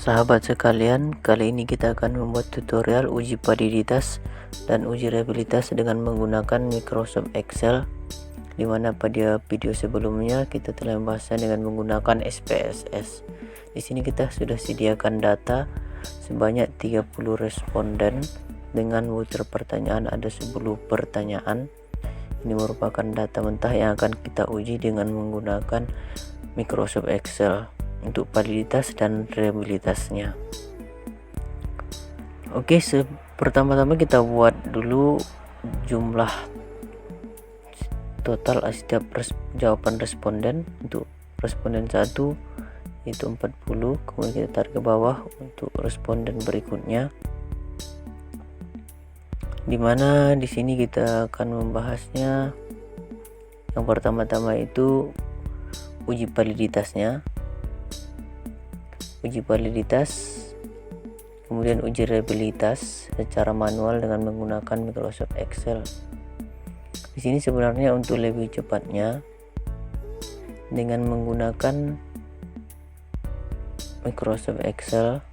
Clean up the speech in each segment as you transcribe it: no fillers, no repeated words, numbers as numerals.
Sahabat sekalian, kali ini kita akan membuat tutorial uji validitas dan uji reliabilitas dengan menggunakan Microsoft Excel, dimana pada video sebelumnya kita telah membahasnya dengan menggunakan SPSS. Di sini kita sudah sediakan data sebanyak 30 responden dengan muter pertanyaan ada 10 pertanyaan. Ini merupakan data mentah yang akan kita uji dengan menggunakan Microsoft Excel untuk validitas dan reliabilitasnya. Oke, pertama-tama kita buat dulu jumlah total setiap jawaban responden. Untuk responden 1 itu 40, kemudian kita tarik ke bawah untuk responden berikutnya, dimana di sini kita akan membahasnya. Yang pertama-tama itu uji validitasnya, kemudian uji reliabilitas secara manual dengan menggunakan Microsoft Excel. Di sini sebenarnya untuk lebih cepatnya dengan menggunakan Microsoft Excel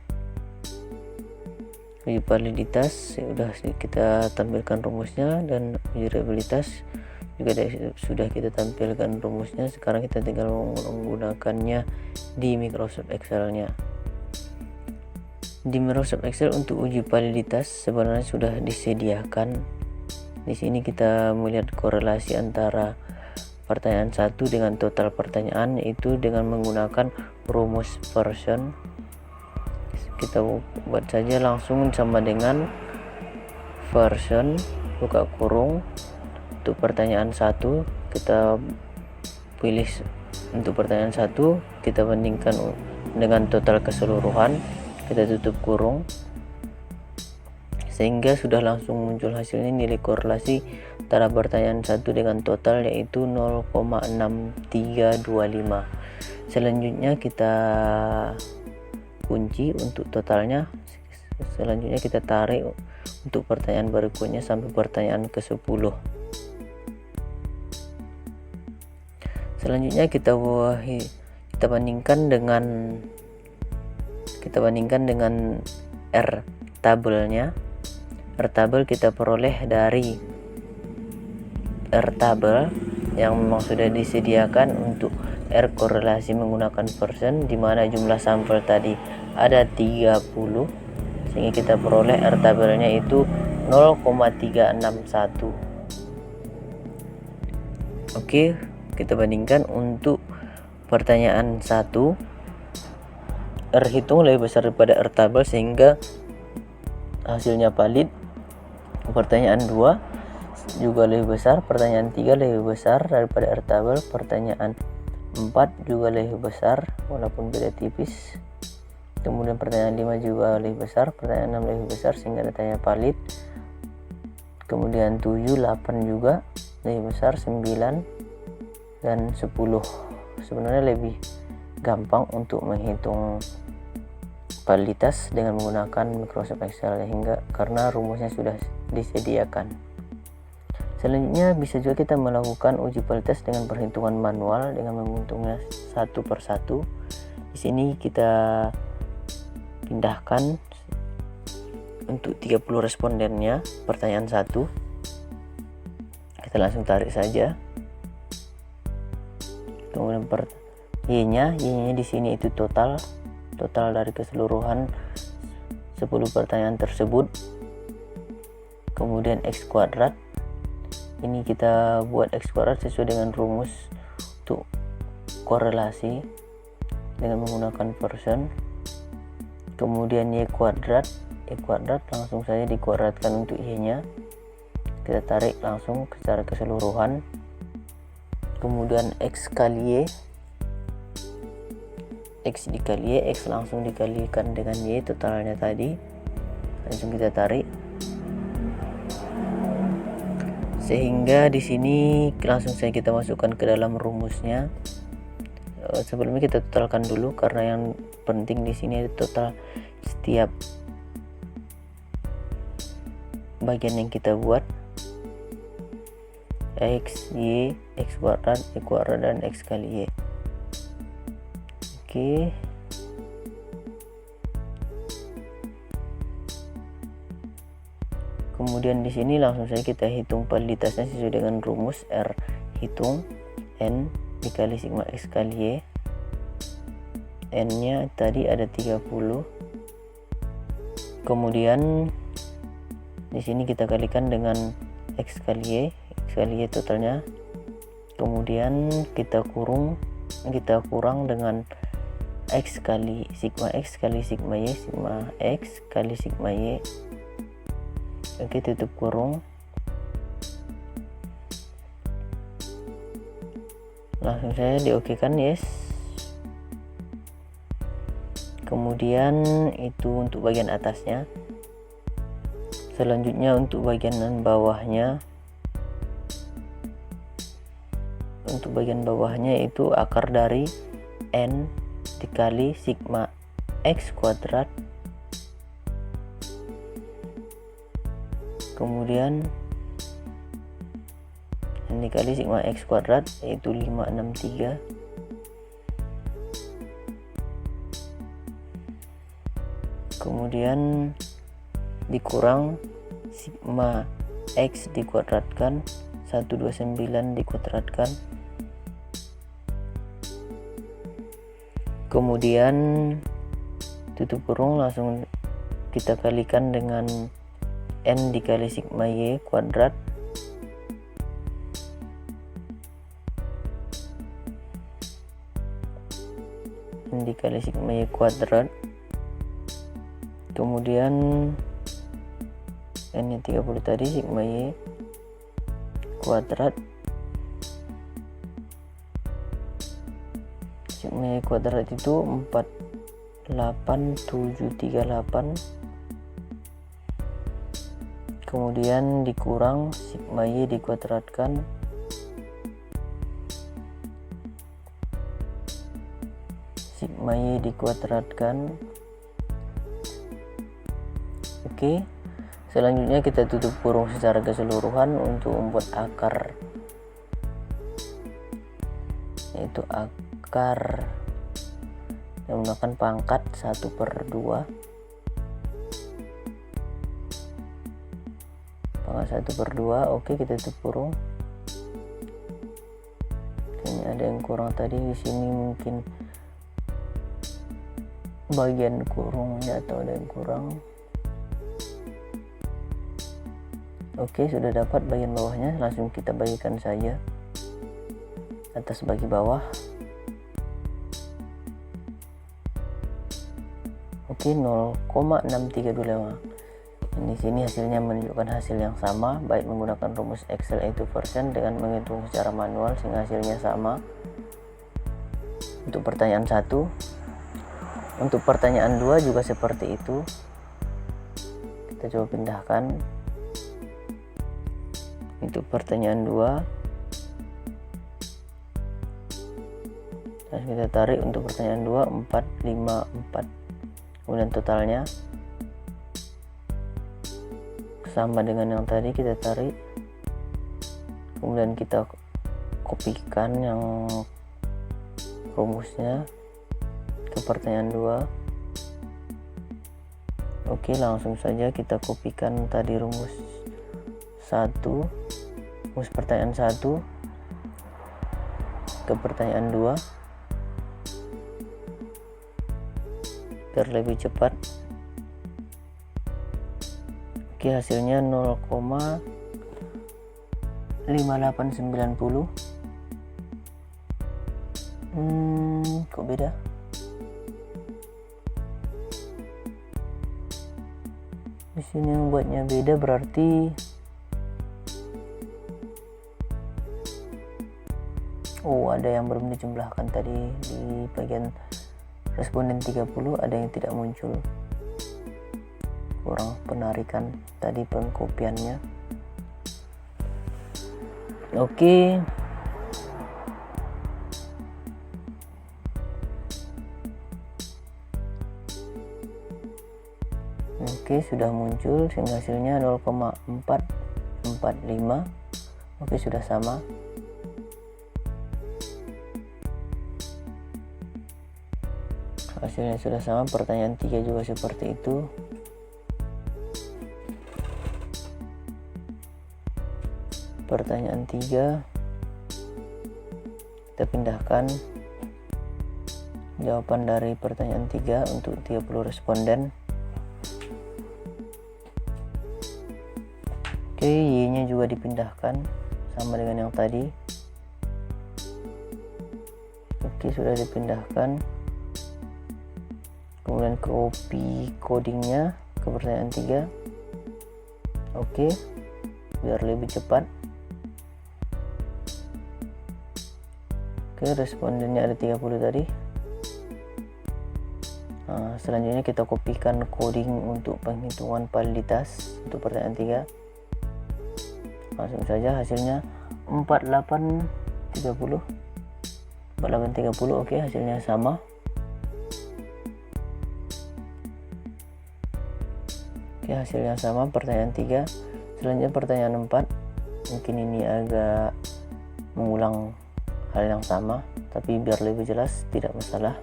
uji validitas sudah kita tampilkan rumusnya, dan uji reliabilitas juga sudah kita tampilkan rumusnya. Sekarang kita tinggal menggunakannya di Microsoft Excel-nya. Di Microsoft Excel untuk uji validitas sebenarnya sudah disediakan. Di sini kita melihat korelasi antara pertanyaan 1 dengan total pertanyaan, yaitu dengan menggunakan rumus Pearson. Kita buat saja langsung sama dengan Pearson, buka kurung. Untuk pertanyaan 1 kita pilih, untuk pertanyaan 1 kita bandingkan dengan total keseluruhan, kita tutup kurung, sehingga sudah langsung muncul hasilnya nilai korelasi antara pertanyaan 1 dengan total, yaitu 0,6325. Selanjutnya kita kunci untuk totalnya. Selanjutnya kita tarik untuk pertanyaan berikutnya sampai pertanyaan ke-10. Selanjutnya kita bandingkan dengan R tabelnya. R tabel kita peroleh dari R tabel yang memang sudah disediakan untuk R korelasi menggunakan Pearson, di mana jumlah sampel tadi ada 30, sehingga kita peroleh R tabelnya itu 0,361. Oke, kita bandingkan untuk pertanyaan 1, R hitung lebih besar daripada R tabel sehingga hasilnya valid. Pertanyaan 2 juga lebih besar, pertanyaan 3 lebih besar daripada R tabel, pertanyaan 4 juga lebih besar walaupun beda tipis, kemudian pertanyaan 5 juga lebih besar, pertanyaan 6 lebih besar sehingga datanya valid, kemudian 7, 8 juga lebih besar, 9 dan 10. Sebenarnya lebih gampang untuk menghitung validitas dengan menggunakan Microsoft Excel karena rumusnya sudah disediakan. Selanjutnya bisa juga kita melakukan uji validitas dengan perhitungan manual dengan menghitungnya satu persatu. Di sini kita pindahkan untuk 30 respondennya pertanyaan 1. Kita langsung tarik saja. Kemudian Y-nya di sini itu total dari keseluruhan 10 pertanyaan tersebut. Kemudian X kuadrat, ini kita buat X kuadrat sesuai dengan rumus untuk korelasi dengan menggunakan Pearson. Kemudian Y kuadrat langsung saja dikuadratkan untuk Y-nya, kita tarik langsung secara keseluruhan. Kemudian X kali Y, X dikali Y, X langsung dikalikan dengan Y totalnya tadi, langsung kita tarik, sehingga di sini langsung saja kita masukkan ke dalam rumusnya. Sebelumnya kita totalkan dulu karena yang penting di sini total setiap bagian yang kita buat. X, Y, X kuadrat, Y kuadrat, dan X kali Y. Oke, Kemudian di sini langsung saja kita hitung validitasnya sesuai dengan rumus R hitung N dikali sigma X kali Y. N nya tadi ada 30. Kemudian di sini kita kalikan dengan X kali Y totalnya. Kemudian kita kurang dengan X kali sigma Y, sigma X kali sigma Y. Oke, tutup kurung. Langsung saya diokekan, yes. Kemudian itu untuk bagian atasnya. Selanjutnya untuk bagian bawahnya. Untuk bagian bawahnya itu akar dari N dikali sigma X kuadrat, kemudian N dikali sigma X kuadrat yaitu 563, kemudian dikurang sigma X dikuadratkan 129 dikuadratkan, kemudian tutup kurung, langsung kita kalikan dengan N dikali sigma Y kuadrat, N dikali sigma Y kuadrat, kemudian N nya 30 tadi, sigma Y kuadrat, sigma Y kuadrat itu 48738, kemudian dikurang sigma Y dikuadratkan, sigma Y dikuadratkan. Oke, selanjutnya kita tutup kurung secara keseluruhan untuk membuat akar, yaitu akar menggunakan pangkat 1/2, pangkat 1/2. Oke, kita tutup kurung. Ini ada yang kurang tadi di sini, mungkin bagian kurungnya atau ada yang kurang. Oke, sudah dapat bagian bawahnya, langsung kita bagikan saja atas bagi bawah. Oke, 0,6325. Di sini hasilnya menunjukkan hasil yang sama, baik menggunakan rumus Excel yaitu persen dengan menghitung secara manual sehingga hasilnya sama. Untuk pertanyaan 1, untuk pertanyaan 2 juga seperti itu. Kita coba pindahkan. Untuk pertanyaan 2, kita tarik untuk pertanyaan 2 454, kemudian totalnya sama dengan yang tadi, kita tarik, kemudian kita kopikan yang rumusnya ke pertanyaan 2. Oke, langsung saja kita kopikan tadi rumus 1, rumus pertanyaan 1 ke pertanyaan 2 biar lebih cepat. Oke, hasilnya 0,5890. Kok beda? Di sini yang buatnya beda, berarti ada yang belum dijumlahkan tadi di bagian responden 30, ada yang tidak muncul, kurang penarikan tadi pengkopiannya. Oke, sudah muncul sehingga hasilnya 0,445. Oke, sudah sama. Hasilnya sudah sama. Pertanyaan 3 juga seperti itu. pertanyaan 3 kita pindahkan jawaban dari pertanyaan 3 untuk 30 responden. Oke, Y nya juga dipindahkan sama dengan yang tadi. Oke, sudah dipindahkan. Kemudian copy codingnya ke pertanyaan 3. Oke, biar lebih cepat. Oke, respondennya ada 30 tadi. Nah, selanjutnya kita kopikan coding untuk penghitungan validitas untuk pertanyaan 3. Langsung saja hasilnya 4830. Oke, hasilnya sama. Oke, hasilnya sama pertanyaan 3. Selanjutnya pertanyaan 4. Mungkin ini agak mengulang hal yang sama, tapi biar lebih jelas tidak masalah.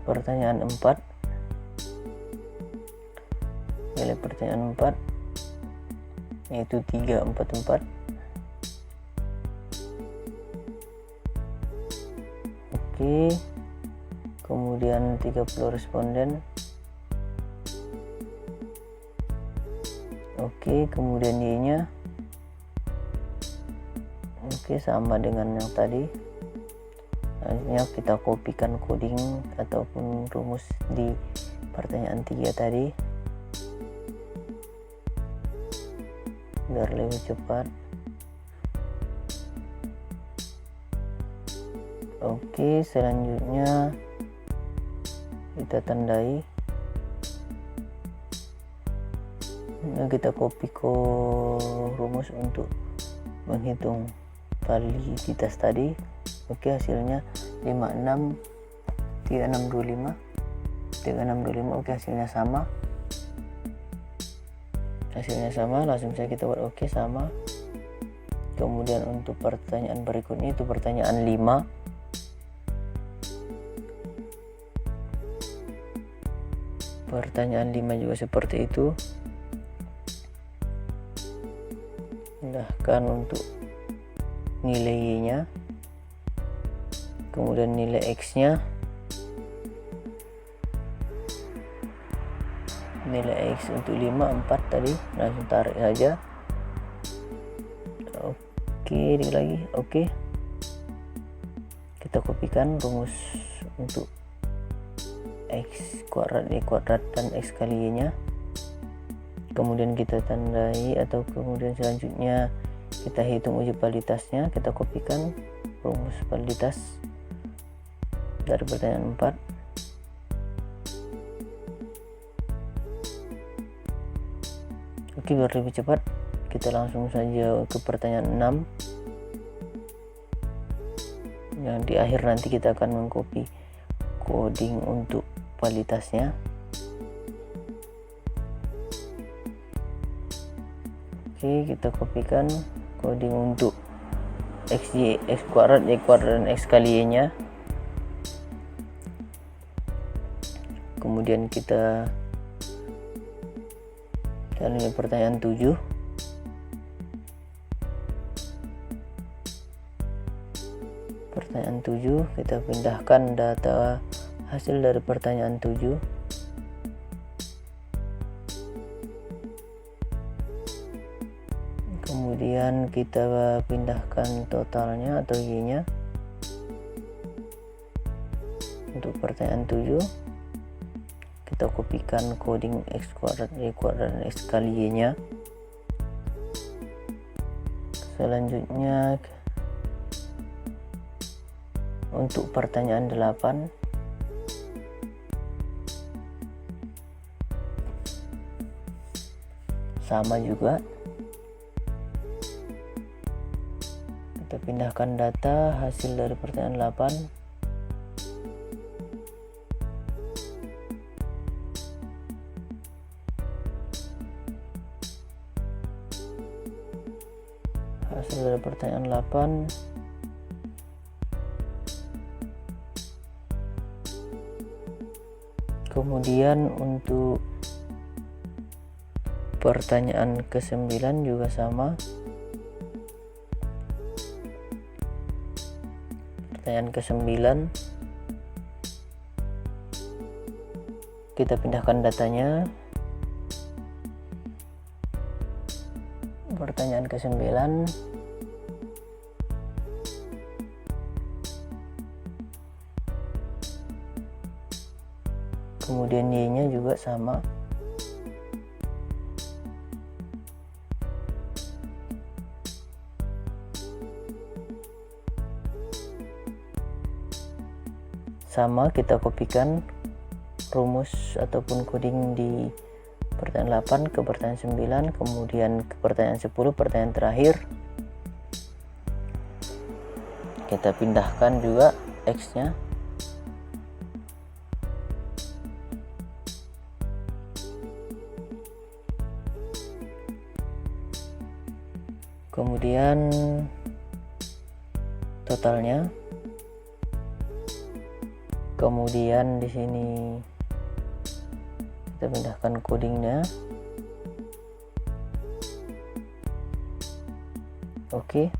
Pertanyaan 4. Pilih pertanyaan 4 yaitu 344. Oke, kemudian 30 responden. Oke, kemudian Y nya oke sama dengan yang tadi. Selanjutnya kita kopikan coding ataupun rumus di pertanyaan 3 tadi biar lebih cepat. Oke, selanjutnya kita tandai. Nah, kita copy rumus untuk menghitung validitas tadi. Oke, hasilnya 563625. Oke, hasilnya sama. Langsung saja kita buat oke sama. Kemudian untuk pertanyaan berikutnya itu pertanyaan 5. Pertanyaan 5 juga seperti itu. Pindahkan untuk nilai Y nya, kemudian nilai X nya, nilai X untuk 5 4 tadi, langsung tarik saja. Oke, lagi oke, kita kopikan rumus untuk X kuadrat Y kuadrat dan X kali Y nya, kemudian kita tandai, atau kemudian selanjutnya kita hitung uji validitasnya. Kita kopikan rumus validitas dari pertanyaan 4. Oke, biar lebih cepat kita langsung saja ke pertanyaan 6 yang di akhir nanti kita akan mengcopy coding untuk validitasnya. Oke, kita kopikan coding untuk X kuadrat Y kuadrat dan X kali Y nya. Kemudian kita cari pertanyaan 7. Pertanyaan 7 kita pindahkan data hasil dari pertanyaan 7. Kemudian kita pindahkan totalnya atau Y nya untuk pertanyaan 7. Kita kopikan coding X kuadrat Y kuadrat dan X kali Y nya. Selanjutnya untuk pertanyaan 8 sama juga, kita pindahkan data hasil dari pertanyaan 8. Hasil dari pertanyaan 8 kemudian untuk pertanyaan ke-9 juga sama. Pertanyaan ke-9 kita pindahkan datanya. Pertanyaan ke-9 kemudian Y-nya juga sama. Sama, kita kopikan rumus ataupun coding di pertanyaan 8 ke pertanyaan 9, kemudian ke pertanyaan 10, pertanyaan terakhir. Kita pindahkan juga X-nya. Kemudian totalnya. Kemudian di sini kita pindahkan codingnya. Oke.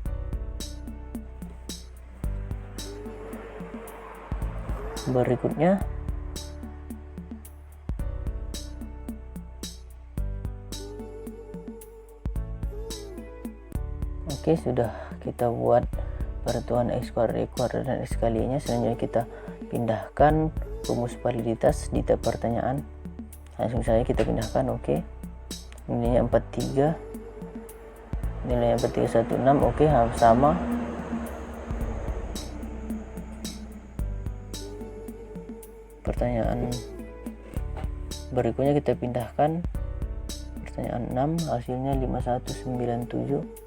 Berikutnya sudah kita buat perhitungan X kuadrat, Y kuadrat, dan X kalinya. Selanjutnya kita pindahkan rumus validitas di tab pertanyaan. Langsung saja kita pindahkan. Oke. Nilainya 43, nilainya 4316. Oke, sama. Pertanyaan berikutnya kita pindahkan pertanyaan 6, hasilnya 5197.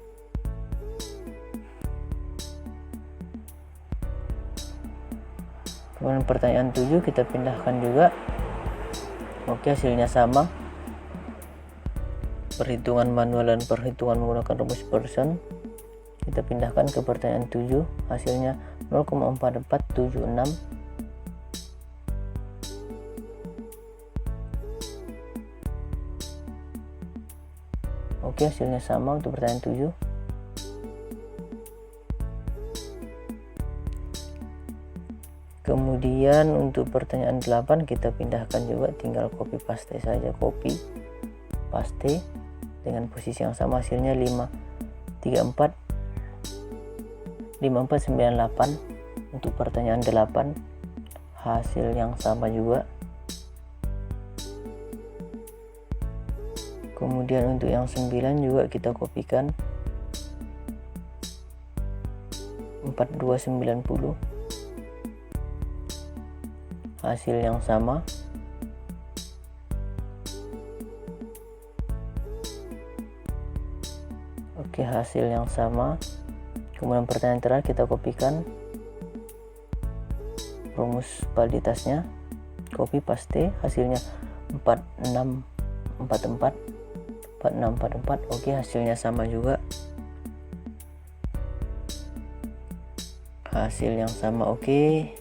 Kemudian pertanyaan 7 kita pindahkan juga. Oke, hasilnya sama. Perhitungan manual dan perhitungan menggunakan rumus Pearson. Kita pindahkan ke pertanyaan 7, hasilnya 0,4476. Oke, hasilnya sama untuk pertanyaan 7. Kemudian untuk pertanyaan 8 kita pindahkan juga, tinggal copy paste saja, copy paste dengan posisi yang sama, hasilnya 5498. Untuk pertanyaan 8 hasil yang sama juga. Kemudian untuk yang 9 juga kita kopikan 4290, hasil yang sama. Oke, hasil yang sama. Kemudian pertanyaan terakhir kita kopikan rumus validitasnya, copy paste, hasilnya 4644. Oke, hasilnya sama juga. Hasil yang sama. Oke.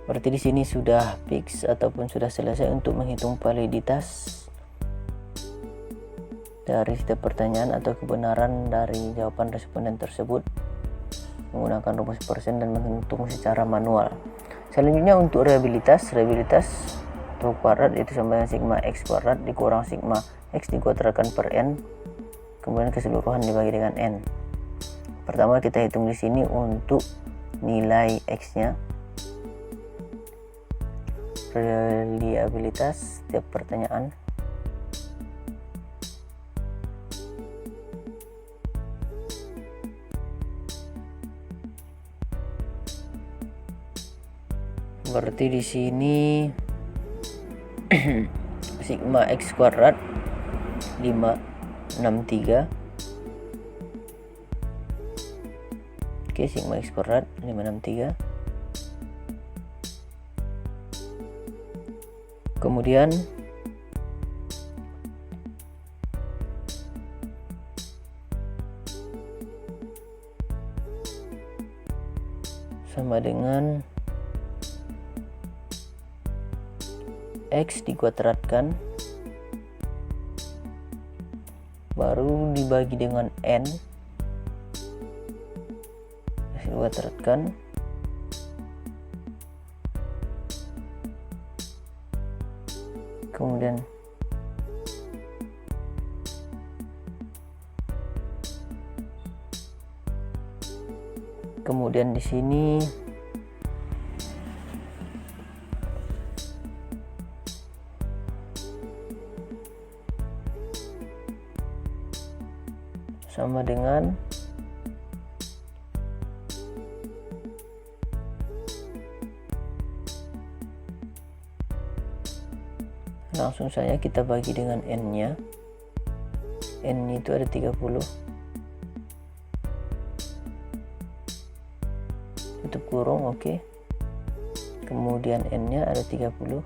Berarti di sini sudah fix ataupun sudah selesai untuk menghitung validitas dari setiap pertanyaan atau kebenaran dari jawaban responden tersebut menggunakan rumus Pearson dan menghitung secara manual. Selanjutnya untuk reabilitas atau kuadrat, itu sama dengan sigma X kuadrat dikurang sigma X dikuadratkan per N, kemudian keseluruhan dibagi dengan N. Pertama kita hitung di sini untuk nilai X-nya. Reliabilitas setiap pertanyaan. Berarti di sini sigma X kuadrat 563. Oke, sigma X kuadrat 563. Kemudian sama dengan X dikuadratkan baru dibagi dengan N, hasil kuadratkan, kemudian di sini sama dengan langsung saja kita bagi dengan N-nya. N itu ada 30, tutup kurung, oke. Kemudian N-nya ada 30.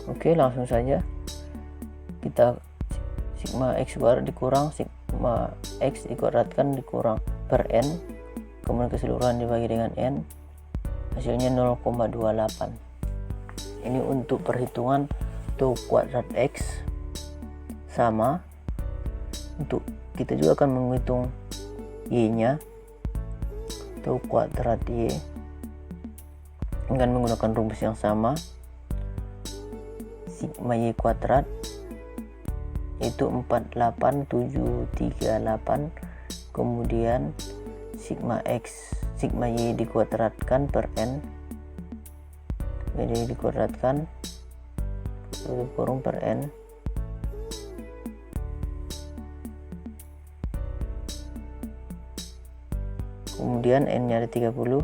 Oke, langsung saja kita sigma x kuadrat dikurang sigma x dikuadratkan dikurang per n, kemudian keseluruhan dibagi dengan n, hasilnya 0,28. Ini untuk perhitungan tau kuadrat x. Sama untuk kita juga akan menghitung y nya, tau kuadrat y dengan menggunakan rumus yang sama, sigma y kuadrat itu 48738, kemudian sigma y dikuadratkan per n, jadi dikuadratkan kurung per n, kemudian n nya ada 30.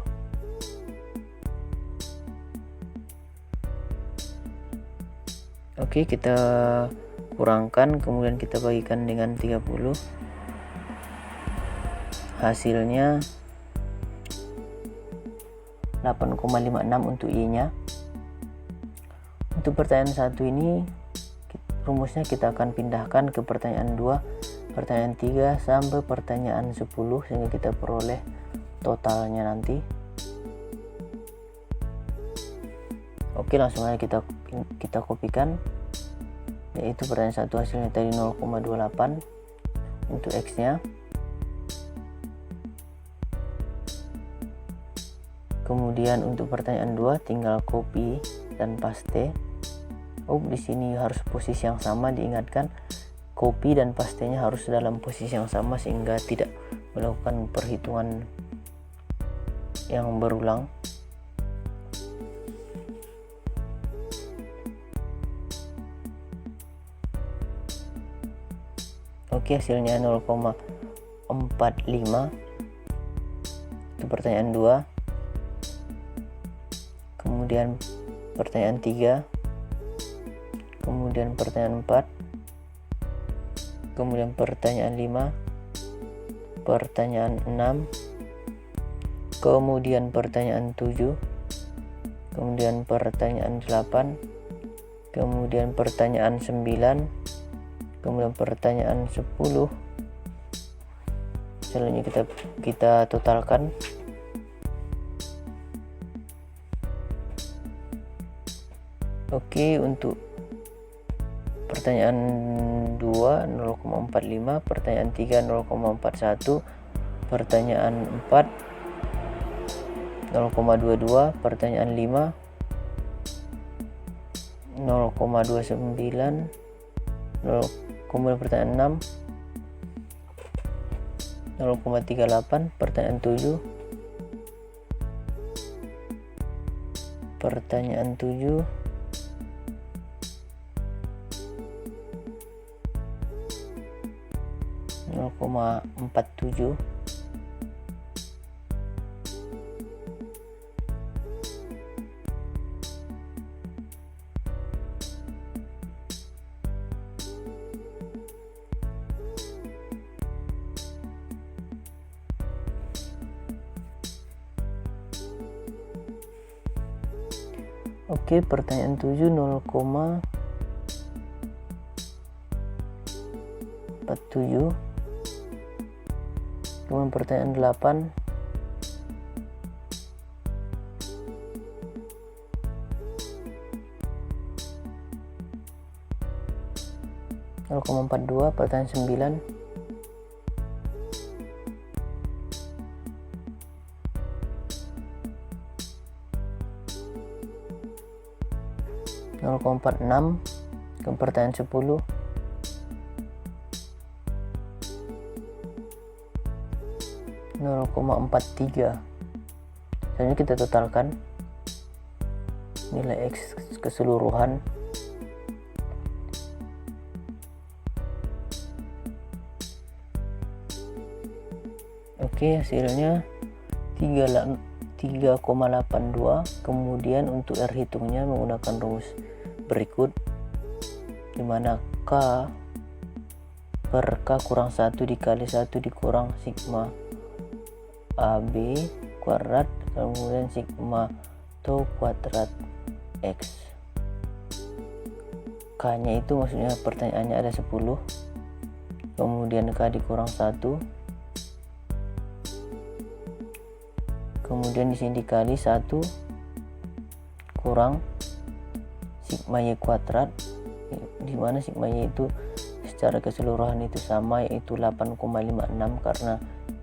Oke, kita kurangkan, kemudian kita bagikan dengan 30. Hasilnya 8,56 untuk y nya. Untuk pertanyaan 1 ini rumusnya kita akan pindahkan ke pertanyaan 2, pertanyaan 3 sampai pertanyaan 10 sehingga kita peroleh totalnya nanti. Oke, langsung aja kita kopikan, yaitu pertanyaan 1 hasilnya tadi 0,28 untuk x nya. Kemudian untuk pertanyaan 2 tinggal copy dan paste. Di sini harus posisi yang sama, diingatkan copy dan pastenya harus dalam posisi yang sama sehingga tidak melakukan perhitungan yang berulang. Oke, hasilnya 0,45 itu pertanyaan 2. Kemudian pertanyaan 3, kemudian pertanyaan 4, kemudian pertanyaan 5, pertanyaan 6, kemudian pertanyaan 7, kemudian pertanyaan 8, kemudian pertanyaan 9, kemudian pertanyaan 10. Selanjutnya kita totalkan. Oke, untuk pertanyaan 2 0,45, pertanyaan 3 0,41, pertanyaan 4 0,22, pertanyaan 5 0,29, kemudian pertanyaan 6 0,38, pertanyaan 7 0,47. Oke, pertanyaan 7 0,47, kemudian pertanyaan 8 0,47, 0,42 pertanyaan 9. 0,46 ke pertanyaan 10. 0,43. Selanjutnya kita totalkan nilai X keseluruhan. Oke, hasilnya 3,82. Kemudian untuk R hitungnya menggunakan rumus berikut, dimana K per K kurang 1 dikali 1 dikurang sigma AB kuadrat, kemudian sigma tau kuadrat X. K nya itu maksudnya pertanyaannya ada 10, kemudian K dikurang 1, kemudian di sini dikali 1 kurang sigma Y kuadrat, di mana sigma Y itu secara keseluruhan itu sama, yaitu 8,56 karena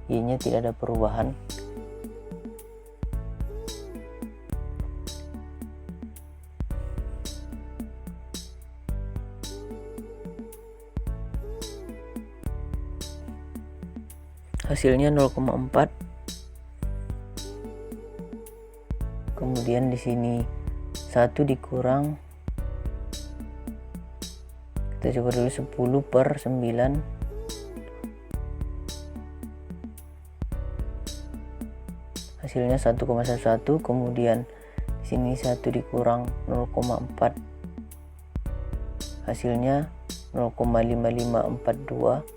Y nya tidak ada perubahan. Hasilnya 0,4. Kemudian di sini 1 dikurang, kita coba dulu 10 per 9, hasilnya 1,11. Kemudian di sini 1 dikurang 0,4, hasilnya 0,5542.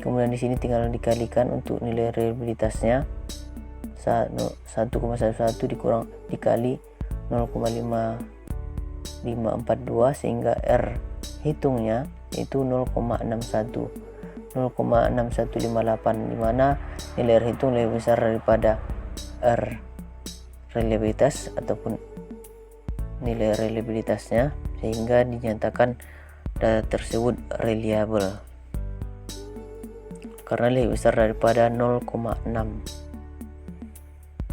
Kemudian di sini tinggal dikalikan untuk nilai reliabilitasnya, 1,11 dikurang dikali 0,5542 sehingga R hitungnya itu 0,6158, dimana nilai R hitung lebih besar daripada R reliabilitas ataupun nilai reliabilitasnya, sehingga dinyatakan data tersebut reliable karena lebih besar daripada 0,6.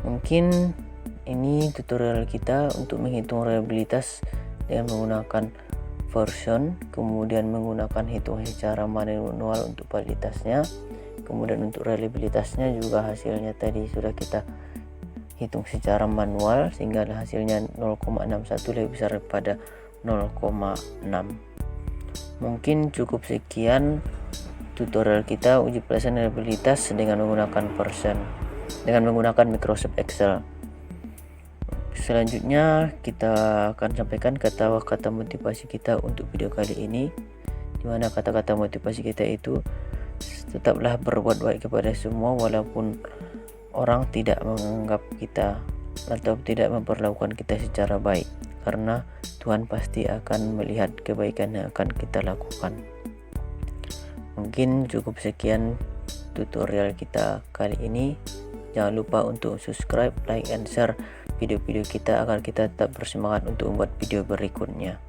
Mungkin ini tutorial kita untuk menghitung reliabilitas dengan menggunakan version, kemudian menggunakan hitung secara manual untuk validitasnya, kemudian untuk reliabilitasnya juga hasilnya tadi sudah kita hitung secara manual sehingga hasilnya 0,61 lebih besar daripada 0,6. Mungkin cukup sekian tutorial kita uji pelaksanaan reliabilitas dengan menggunakan version, dengan menggunakan Microsoft Excel. Selanjutnya kita akan sampaikan kata-kata motivasi kita untuk video kali ini, dimana kata-kata motivasi kita itu tetaplah berbuat baik kepada semua walaupun orang tidak menganggap kita atau tidak memperlakukan kita secara baik, karena Tuhan pasti akan melihat kebaikan yang akan kita lakukan. Mungkin cukup sekian tutorial kita kali ini. Jangan lupa untuk subscribe, like, and share video-video kita agar kita tetap bersemangat untuk membuat video berikutnya.